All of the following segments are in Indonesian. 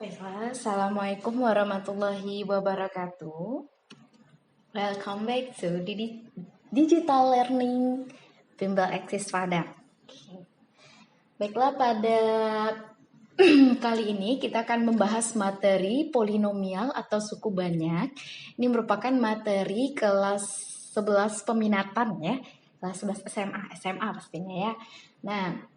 Baiklah, Assalamualaikum warahmatullahi wabarakatuh. Welcome back to Digital Learning Bimbel Eksis Padang. Baiklah, pada kali ini kita akan membahas materi polinomial atau suku banyak. Ini merupakan materi kelas 11 peminatan ya. Kelas 11 SMA pastinya ya. Nah,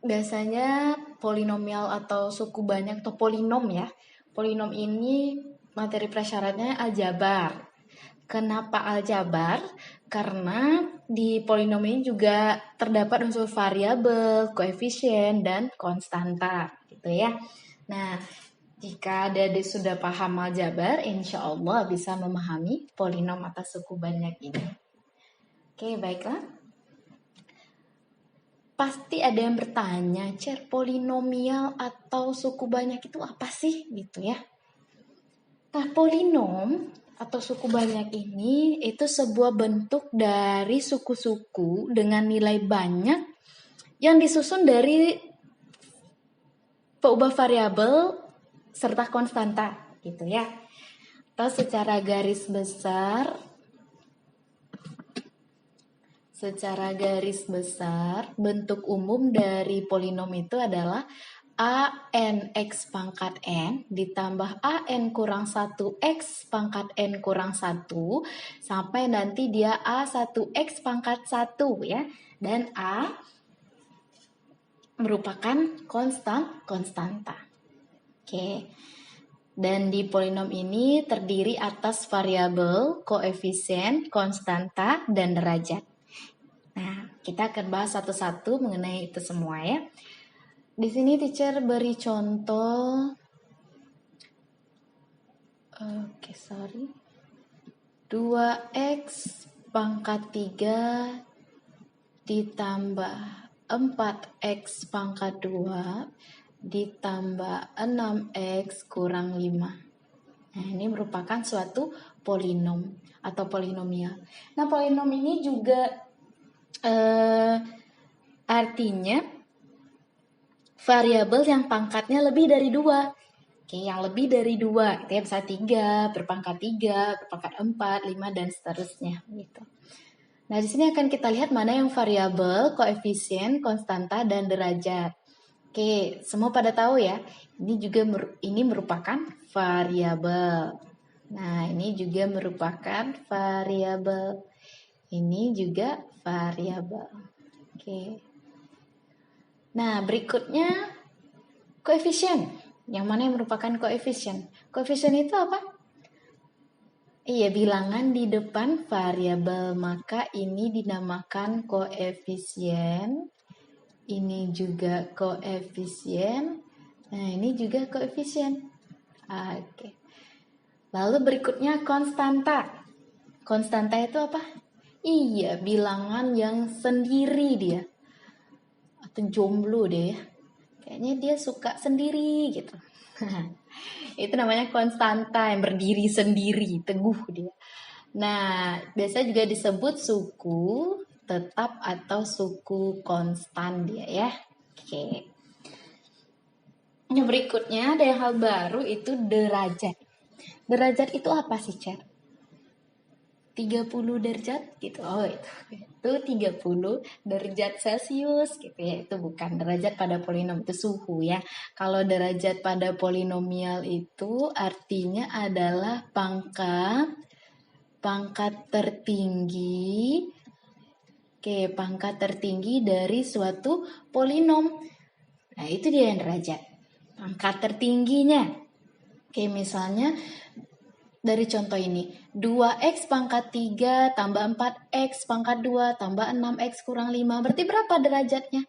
biasanya polinomial atau suku banyak atau polinom ya. Polinom ini materi prasyaratnya aljabar. Kenapa aljabar? Karena di polinom ini juga terdapat unsur variabel, koefisien, dan konstanta gitu ya. Nah, jika adik-adik sudah paham aljabar, insya Allah bisa memahami polinom atau suku banyak ini. Oke, baiklah. Pasti ada yang bertanya, polinomial atau suku banyak itu apa sih gitu ya. Nah, polinom atau suku banyak ini itu sebuah bentuk dari suku-suku dengan nilai banyak yang disusun dari peubah variabel serta konstanta gitu ya. Atau secara garis besar, bentuk umum dari polinom itu adalah an x pangkat n ditambah an kurang 1 x pangkat n kurang 1 sampai nanti dia a1 x pangkat 1 ya. Dan a merupakan konstanta. Oke. Dan di polinom ini terdiri atas variabel, koefisien, konstanta, dan derajat. Nah, kita akan bahas satu-satu mengenai itu semua ya. Di sini teacher beri contoh 2x pangkat 3 ditambah 4x pangkat 2 ditambah 6x kurang 5. Nah, ini merupakan suatu polinom atau polinomial. Nah, polinom ini juga artinya variabel yang pangkatnya lebih dari 2. Oke, yang lebih dari 2, itu ya bisa 3, berpangkat 3, berpangkat 4, 5, dan seterusnya gitu. Nah, di sini akan kita lihat mana yang variabel, koefisien, konstanta, dan derajat. Oke, semua pada tahu ya, ini merupakan variabel. Nah, ini juga merupakan variabel. Ini juga variabel. Oke. Nah, berikutnya koefisien. Yang mana yang merupakan koefisien? Koefisien itu apa? Iya, bilangan di depan variabel, maka ini dinamakan koefisien. Ini juga koefisien. Nah, ini juga koefisien. Oke. Lalu berikutnya konstanta. Konstanta itu apa? Iya, bilangan yang sendiri dia. Atau jomblo deh ya. Kayaknya dia suka sendiri gitu. Itu namanya konstanta yang berdiri sendiri, teguh dia. Nah, biasa juga disebut suku tetap atau suku konstan dia ya. Oke. Yang berikutnya ada yang hal baru itu derajat. Derajat itu apa sih, Cer? 30 derajat gitu. Oh, itu 30 derajat Celcius gitu ya. Itu bukan derajat pada polinom, itu suhu ya. Kalau derajat pada polinomial itu artinya adalah pangkat tertinggi. Oke, pangkat tertinggi dari suatu polinom. Nah, itu dia yang derajat. Pangkat tertingginya. Oke, misalnya dari contoh ini, 2x pangkat 3 tambah 4x pangkat 2 tambah 6x kurang 5. Berarti berapa derajatnya?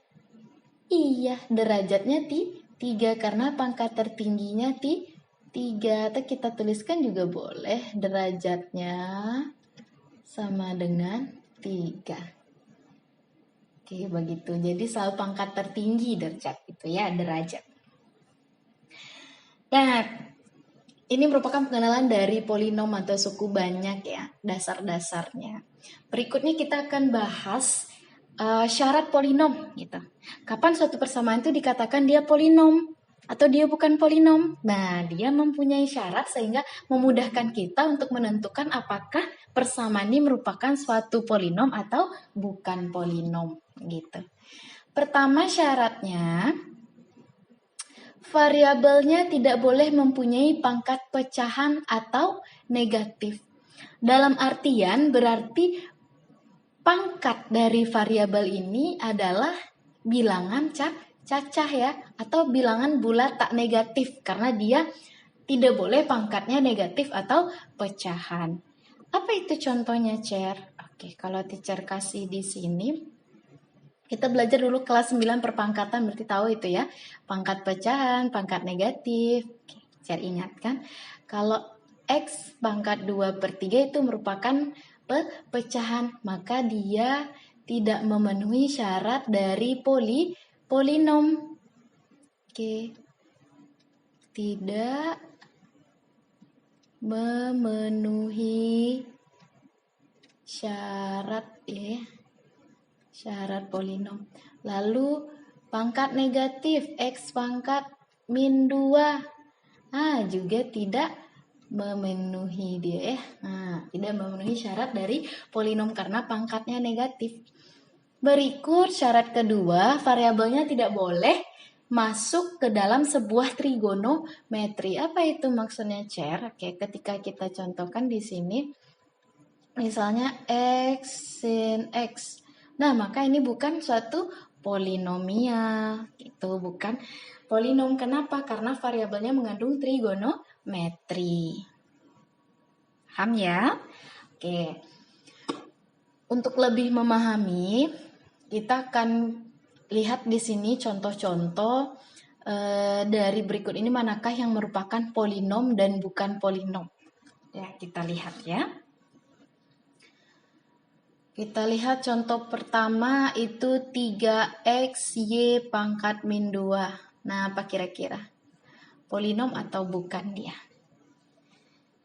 Iya, derajatnya 3 karena pangkat tertingginya 3. Atau kita tuliskan juga boleh, derajatnya sama dengan 3. Oke, begitu. Jadi selalu pangkat tertinggi derajat itu ya, derajat. Nah, ini merupakan pengenalan dari polinom atau suku banyak ya, dasar-dasarnya. Berikutnya kita akan bahas syarat polinom gitu. Kapan suatu persamaan itu dikatakan dia polinom? atau dia bukan polinom? Nah, dia mempunyai syarat sehingga memudahkan kita untuk menentukan apakah persamaan ini merupakan suatu polinom atau bukan polinom gitu. Pertama syaratnya, variabelnya tidak boleh mempunyai pangkat pecahan atau negatif. Dalam artian berarti pangkat dari variabel ini adalah bilangan cacah ya, atau bilangan bulat tak negatif karena dia tidak boleh pangkatnya negatif atau pecahan. Apa itu contohnya, Cer? Oke, kalau teacher kasih di sini, kita belajar dulu kelas 9 perpangkatan, berarti tahu itu ya. Pangkat pecahan, pangkat negatif. Oke, Cer ingatkan, kalau X pangkat 2/3 itu merupakan pecahan, maka dia tidak memenuhi syarat dari polinom. Oke. Tidak memenuhi syarat ya. Syarat polinom. Lalu pangkat negatif X pangkat min 2. Juga tidak memenuhi dia ya. Tidak memenuhi syarat dari polinom karena pangkatnya negatif. Berikut syarat kedua, variabelnya tidak boleh masuk ke dalam sebuah trigonometri. Apa itu maksudnya, Cer? Oke, ketika kita contohkan di sini, misalnya X sin X. Nah, maka ini bukan suatu polinomial. Itu bukan polinom. Kenapa? Karena variabelnya mengandung trigonometri. Paham ya? Oke. Untuk lebih memahami, kita akan lihat di sini contoh-contoh dari berikut ini manakah yang merupakan polinom dan bukan polinom. Ya, kita lihat ya. Kita lihat contoh pertama itu 3x y pangkat min 2. Nah, apa kira-kira? Polinom atau bukan dia?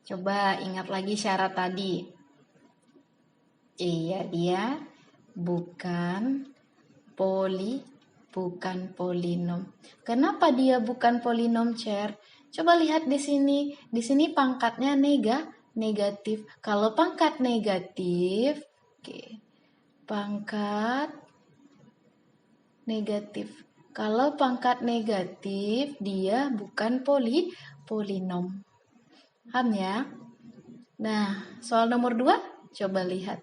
Coba ingat lagi syarat tadi. Iya, dia bukan polinom. Kenapa dia bukan polinom, Cer? Coba lihat di sini. Di sini pangkatnya negatif. Kalau pangkat negatif, pangkat negatif. Kalau pangkat negatif, dia bukan polinom. Paham ya? Nah, soal nomor 2, coba lihat.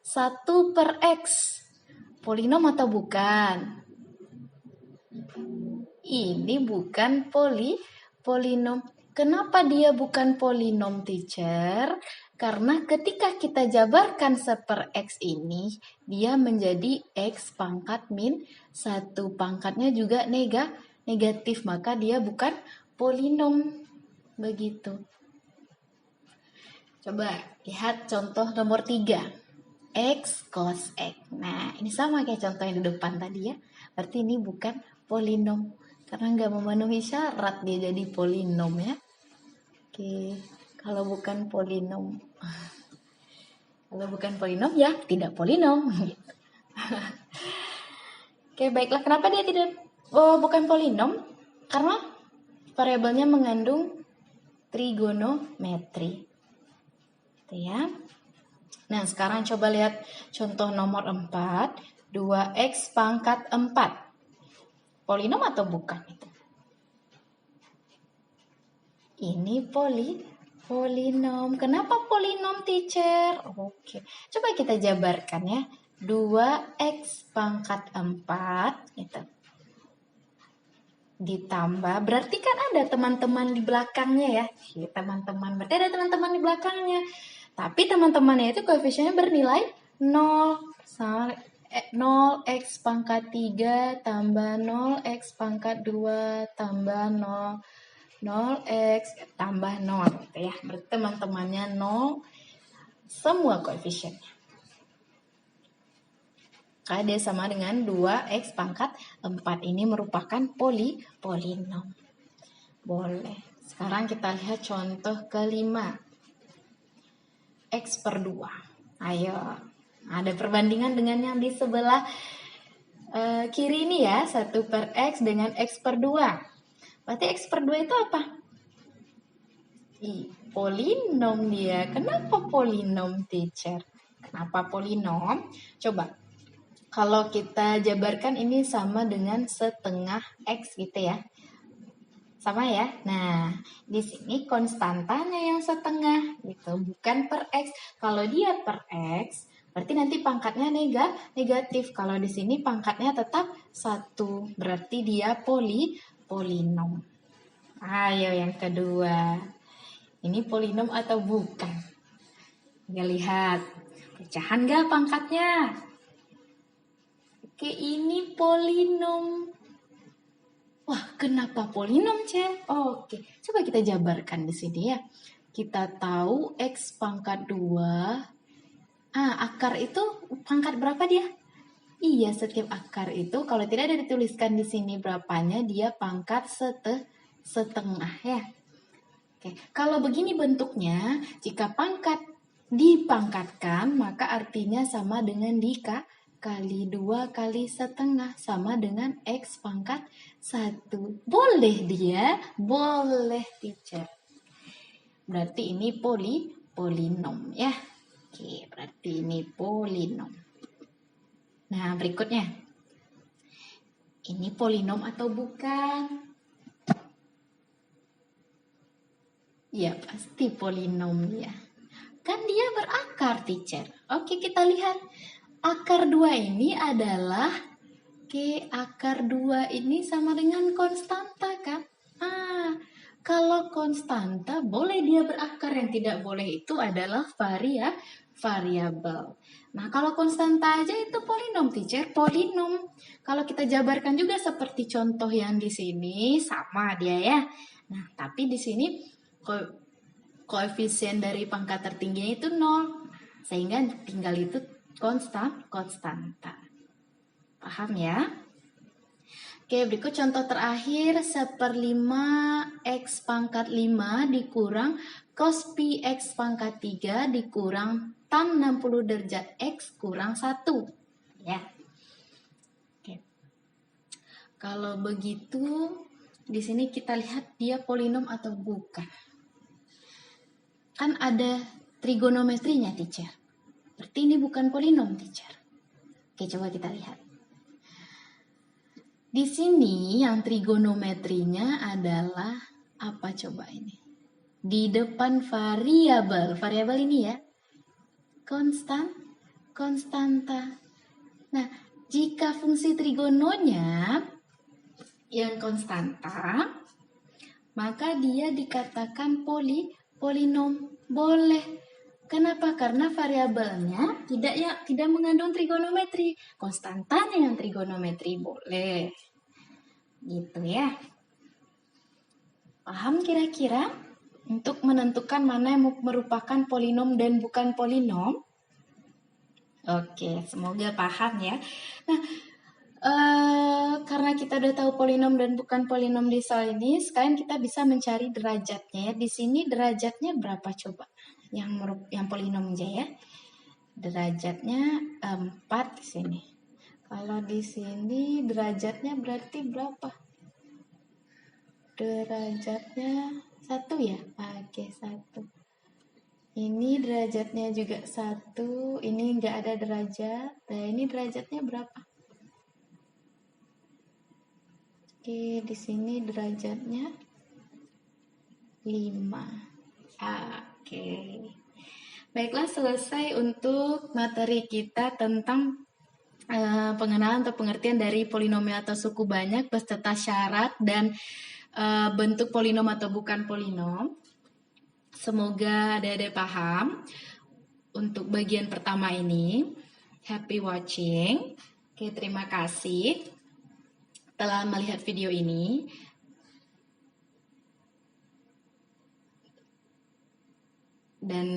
1/x, polinom atau bukan? Ini bukan polinom. Kenapa dia bukan polinom, teacher? Karena ketika kita jabarkan 1/x ini, dia menjadi x pangkat min 1. Pangkatnya juga negatif, maka dia bukan polinom. Begitu. Coba lihat contoh nomor 3. X cos X. Nah, ini sama kayak contoh yang di depan tadi ya. Berarti ini bukan polinom. Karena nggak memenuhi syarat dia jadi polinom ya. Oke, kalau bukan polinom. Kalau bukan polinom ya tidak polinom. Oke, baiklah. Kenapa dia bukan polinom? Karena variabelnya mengandung trigonometri. Gitu ya. Nah, sekarang coba lihat contoh nomor 4. 2x pangkat 4. Polinom atau bukan itu? Ini polinom. Kenapa polinom, teacher? Oke. Coba kita jabarkan ya. 2x pangkat 4 gitu. Ditambah, berarti kan ada teman-teman di belakangnya ya. Teman-teman, berarti ada teman-teman di belakangnya. Tapi teman-temannya itu koefisiennya bernilai 0. 0x pangkat 3 tambah 0x pangkat 2 tambah 0x tambah 0 gitu ya. Berarti teman-temannya 0 semua koefisiennya. Dia sama dengan 2x pangkat 4. Ini merupakan polinom. Boleh. Sekarang kita lihat contoh kelima. X per 2. Ayo. Ada perbandingan dengan yang di sebelah kiri ini ya. 1/x dengan x per 2. Berarti X per 2 itu apa? Polinom dia. Kenapa polinom, teacher? Kenapa polinom? Coba. Kalau kita jabarkan ini sama dengan setengah X gitu ya. Sama ya. Nah, di sini konstantanya yang setengah gitu, bukan per X. Kalau dia per X, berarti nanti pangkatnya negatif. Kalau di sini pangkatnya tetap 1, berarti dia polinom. Ayo yang kedua. Ini polinom atau bukan? Ya lihat. Pecahan nggak pangkatnya? Oke, ini polinom. Wah, kenapa polinom, Cek? Oke, coba kita jabarkan di sini ya. Kita tahu X pangkat 2. Akar itu pangkat berapa dia? Iya, setiap akar itu kalau tidak ada dituliskan di sini berapanya, dia pangkat setengah ya. Oke, kalau begini bentuknya, jika pangkat dipangkatkan, maka artinya sama dengan kali 2 kali setengah sama dengan X pangkat 1. Boleh dia? Boleh, teacher. Berarti ini polinom ya. Oke, berarti ini polinom. Nah, berikutnya. Ini polinom atau bukan? Ya, pasti polinom ya. Kan dia berakar, teacher. Oke, kita lihat. Akar 2 ini adalah akar 2 ini sama dengan konstanta kan? Kalau konstanta boleh dia berakar, yang tidak boleh itu adalah variabel. Nah, kalau konstanta aja itu polinom, teacher, polinom. Kalau kita jabarkan juga seperti contoh yang di sini sama dia ya. Nah, tapi di sini koefisien dari pangkat tertingginya itu 0. Sehingga tinggal itu konstanta. Paham ya? Oke, berikut contoh terakhir. 1/5 X pangkat 5 dikurang cos pi X pangkat 3 dikurang tan 60 derajat X kurang 1. Ya. Oke. Kalau begitu, di sini kita lihat dia polinom atau bukan. Kan ada trigonometrinya, teacher. Berarti ini bukan polinom, teacher. Oke, coba kita lihat. Di sini yang trigonometrinya adalah apa coba ini? Di depan variabel. Variabel ini ya. Konstanta. Nah, jika fungsi trigononya yang konstanta, maka dia dikatakan polinom. Boleh. Kenapa? Karena variabelnya tidak mengandung trigonometri. Konstantanya yang trigonometri boleh. Gitu ya. Paham kira-kira? Untuk menentukan mana yang merupakan polinom dan bukan polinom. Oke, semoga paham ya. Nah, karena kita udah tahu polinom dan bukan polinom di soal ini, sekarang kita bisa mencari derajatnya ya. Di sini derajatnya berapa coba? Yang polinom aja ya. Derajatnya 4 di sini. Kalau di sini derajatnya berarti berapa? Derajatnya 1 ya? Oke, 1. Ini derajatnya juga 1. Ini enggak ada derajat. Nah, ini derajatnya berapa? Oke, di sini derajatnya 5. Oke. Baiklah, selesai untuk materi kita tentang pengenalan atau pengertian dari polinomial atau suku banyak beserta syarat dan bentuk polinom atau bukan polinom. Semoga adik-adik paham untuk bagian pertama ini. Happy watching. Oke, terima kasih telah melihat video ini. Dan